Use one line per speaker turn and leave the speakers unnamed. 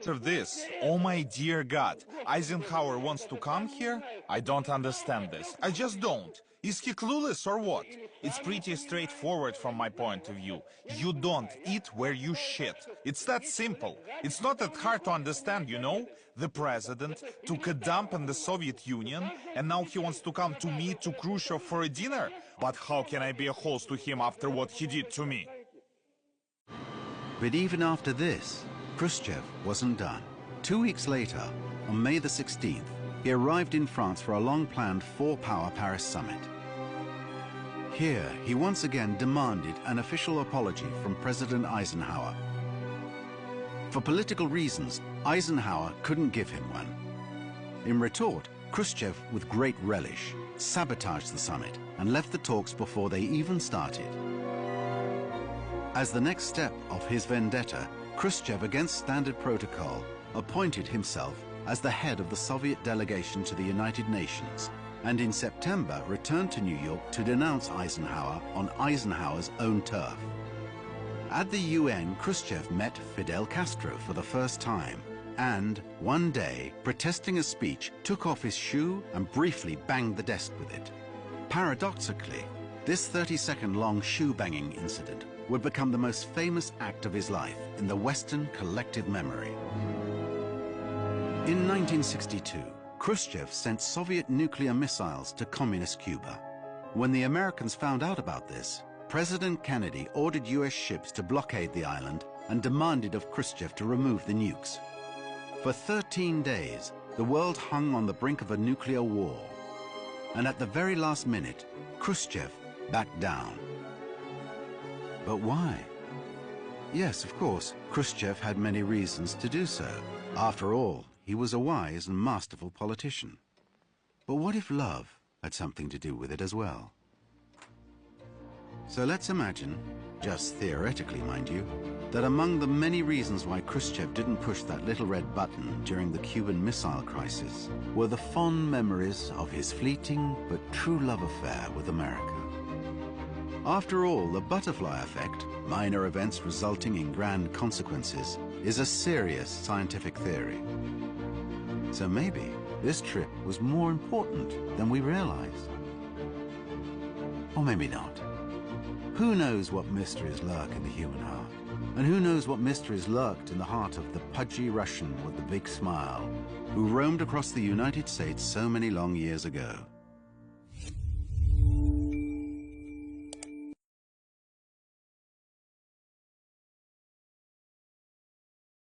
After this, oh my dear God, Eisenhower wants to come here? I don't understand this. I just don't. Is he clueless or what? It's pretty straightforward from my point of view. You don't eat where you shit. It's that simple. It's not that hard to understand, you know? The president took a dump in the Soviet Union, and now he wants to come to me, to Khrushchev, for a dinner? But how can I be a host to him after what he did to me?
But even after this, Khrushchev wasn't done. 2 weeks later, on May the 16th, he arrived in France for a long-planned four-power Paris summit. Here, he once again demanded an official apology from President Eisenhower. For political reasons, Eisenhower couldn't give him one. In retort, Khrushchev, with great relish, sabotaged the summit and left the talks before they even started. As the next step of his vendetta, Khrushchev, against standard protocol, appointed himself as the head of the Soviet delegation to the United Nations, and in September returned to New York to denounce Eisenhower on Eisenhower's own turf. At the UN, Khrushchev met Fidel Castro for the first time, and one day, protesting a speech, took off his shoe and briefly banged the desk with it. Paradoxically, this 30-second-long shoe-banging incident would become the most famous act of his life in the Western collective memory. In 1962, Khrushchev sent Soviet nuclear missiles to communist Cuba. When the Americans found out about this, President Kennedy ordered US ships to blockade the island and demanded of Khrushchev to remove the nukes. For 13 days, the world hung on the brink of a nuclear war. And at the very last minute, Khrushchev backed down. But why? Yes, of course, Khrushchev had many reasons to do so. After all, he was a wise and masterful politician. But what if love had something to do with it as well? So let's imagine, just theoretically mind you, that among the many reasons why Khrushchev didn't push that little red button during the Cuban Missile Crisis were the fond memories of his fleeting but true love affair with America. After all, the butterfly effect, minor events resulting in grand consequences, is a serious scientific theory. So maybe this trip was more important than we realized. Or maybe not. Who knows what mysteries lurk in the human heart? And who knows what mysteries lurked in the heart of the pudgy Russian with the big smile, who roamed across the United States so many long years ago?